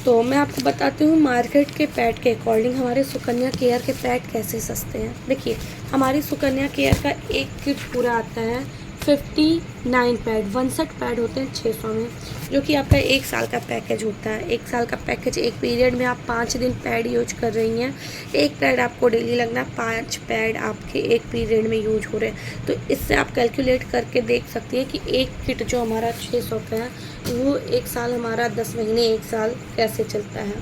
तो मैं आपको बताती हूँ मार्केट के पैड के अकॉर्डिंग हमारे सुकन्या केयर के पैड कैसे सस्ते हैं। देखिए, हमारी सुकन्या केयर का एक किट पूरा आता है 59 पैड, 61 पैड होते हैं 600 में, जो कि आपका 1 साल का पैकेज होता है। 1 साल का पैकेज, एक पीरियड में आप 5 दिन पैड यूज कर रही हैं, एक पैड आपको डेली लगना, 5 पैड आपके एक पीरियड में यूज हो रहे हैं। तो इससे आप कैलकुलेट करके देख सकती हैं कि एक किट जो हमारा 600 का है वो 1 साल हमारा 10 महीने 1 साल कैसे चलता है।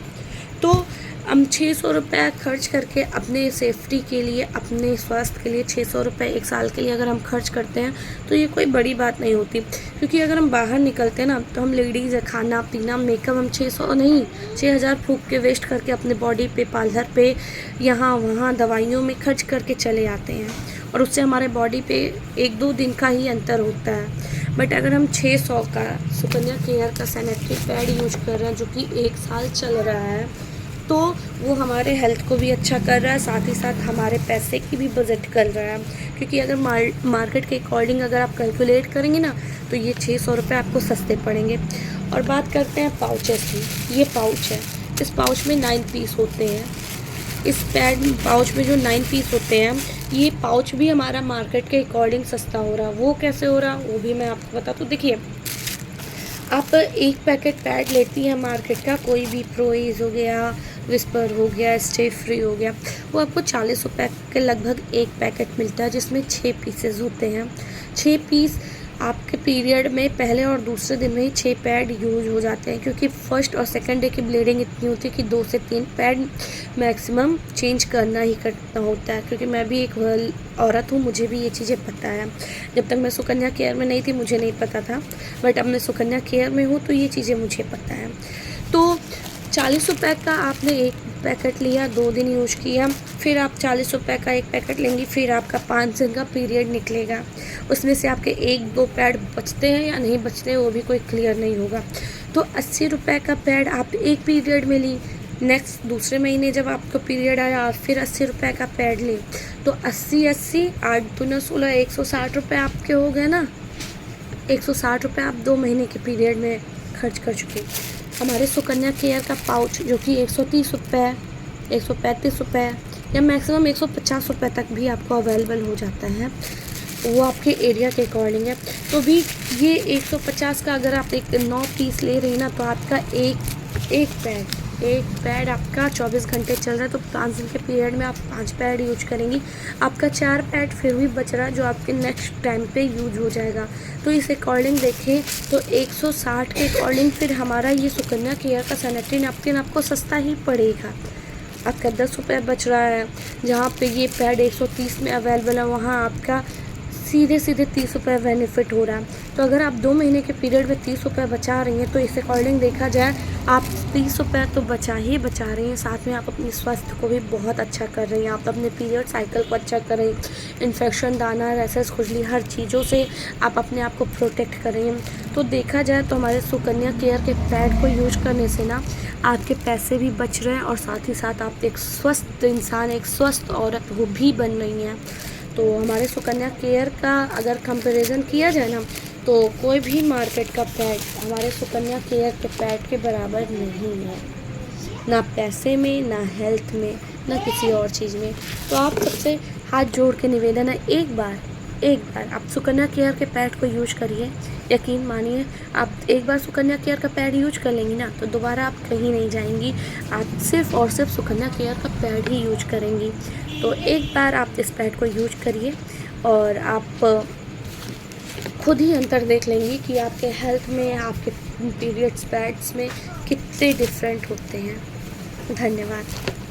तो हम 600 रुपये खर्च करके अपने सेफ्टी के लिए, अपने स्वास्थ्य के लिए 600 रुपये 1 साल के लिए अगर हम खर्च करते हैं तो ये कोई बड़ी बात नहीं होती। क्योंकि अगर हम बाहर निकलते हैं ना, तो हम लेडीज़ है, खाना पीना मेकअप हम 600 नहीं 6000 फूक के वेस्ट करके अपने बॉडी पे, पार्लर पे, यहाँ वहाँ दवाइयों में खर्च करके चले आते हैं, और उससे हमारे बॉडी पे 1-2 दिन का ही अंतर होता है। बट अगर हम 600 का सुकन्या केयर का सैनिटरी पैड यूज कर रहे हैं जो कि 1 साल चल रहा है, तो वो हमारे हेल्थ को भी अच्छा कर रहा है, साथ ही साथ हमारे पैसे की भी बजट कर रहा है। क्योंकि अगर मार्केट के अकॉर्डिंग अगर आप कैलकुलेट करेंगे ना, तो ये 600 रुपये आपको सस्ते पड़ेंगे। और बात करते हैं पाउचेस की। ये पाउच है, इस पाउच में 9 पीस होते हैं। इस पैड पाउच में जो 9 पीस होते हैं, ये पाउच भी हमारा मार्केट के अकॉर्डिंग सस्ता हो रहा है। वो कैसे हो रहा वो भी मैं आपको बता दूँ। देखिए, आप एक पैकेट पैड लेती हैं मार्केट का, कोई भी प्रोइज हो गया, विस्पर हो गया, स्टे फ्री हो गया, वो आपको 40 रुपये के लगभग एक पैकेट मिलता है, जिसमें 6 पीसेस होते हैं। 6 पीस आपके पीरियड में पहले और दूसरे दिन में ही 6 पैड यूज हो जाते हैं। क्योंकि फर्स्ट और सेकंड डे की ब्लीडिंग इतनी होती है कि 2 से 3 पैड मैक्सिमम चेंज करना ही करना होता है। क्योंकि मैं भी एक औरत हूँ, मुझे भी ये चीज़ें पता है। जब तक मैं सुकन्या केयर में नहीं थी मुझे नहीं पता था, बट अब मैं सुकन्या केयर में हूँ तो ये चीज़ें मुझे पता है। तो 40 रुपये का आपने एक पैकेट लिया, 2 दिन यूज किया, फिर आप 40 रुपये का एक पैकेट लेंगी, फिर आपका 5 दिन का पीरियड निकलेगा। उसमें से आपके 1-2 पैड बचते हैं या नहीं बचते हैं वो भी कोई क्लियर नहीं होगा। तो 80 रुपये का पैड आप एक पीरियड में ली, नेक्स्ट दूसरे महीने जब आपको पीरियड आया फिर 80 रुपये का पैड ली, तो 80-80 8 दूना 16, 160 रुपये आपके हो गए ना। 160 रुपये आप 2 महीने के पीरियड में खर्च कर चुके। हमारे सुकन्या केयर का पाउच जो कि 130 रुपये, 135 रुपये या मैक्सिमम 150 रुपये तक भी आपको अवेलेबल हो जाता है, वो आपके एरिया के अकॉर्डिंग है। तो भी ये 150 का अगर आप एक 9 पीस ले रही ना, तो आपका एक पैड आपका 24 घंटे चल रहा है, तो 5 दिन के पीरियड में आप 5 पैड यूज करेंगी, आपका 4 पैड फिर भी बच रहा है जो आपके नेक्स्ट टाइम पे यूज हो जाएगा। तो इस अकॉर्डिंग देखें तो 160 के अकॉर्डिंग फिर हमारा ये सुकन्या केयर का सैनिटरी नैपकिन आपको सस्ता ही पड़ेगा। आपका 10 रुपये बच रहा है, जहाँ पे ये पैड 130 में अवेलेबल है वहाँ आपका सीधे 30 रुपये बेनिफिट हो रहा है। तो अगर आप 2 महीने के पीरियड में 30 रुपये बचा रही हैं, तो इस अकॉर्डिंग देखा जाए आप 30 रुपये तो बचा रही हैं, साथ में आप अपने स्वास्थ्य को भी बहुत अच्छा कर रही हैं। आप अपने पीरियड साइकिल को अच्छा कर रही हैं, इन्फेक्शन, दाना, रैसेस, खुजली, हर चीज़ों से आप अपने आप को प्रोटेक्ट कर रही हैं। तो देखा जाए तो हमारे सुकन्या केयर के पैड को यूज करने से ना आपके पैसे भी बच रहे हैं, और साथ ही साथ आप एक स्वस्थ इंसान, एक स्वस्थ औरत वो भी बन रही हैं। तो हमारे सुकन्या केयर का अगर कंपैरिजन किया जाए ना, तो कोई भी मार्केट का पैड हमारे सुकन्या केयर के पैड के बराबर नहीं है, ना पैसे में, ना हेल्थ में, ना किसी और चीज़ में। तो आप सबसे हाथ जोड़ के निवेदन है, एक बार आप सुकन्या केयर के पैड को यूज करिए। यकीन मानिए, आप एक बार सुकन्या केयर का पैड यूज कर लेंगी ना, तो दोबारा आप कहीं नहीं जाएंगी, आप सिर्फ और सिर्फ सुकन्या केयर का पैड ही यूज करेंगी। तो एक बार आप इस पैड को यूज करिए और आप खुद ही अंतर देख लेंगी कि आपके हेल्थ में, आपके पीरियड्स पैड्स में कितने डिफरेंट होते हैं। धन्यवाद।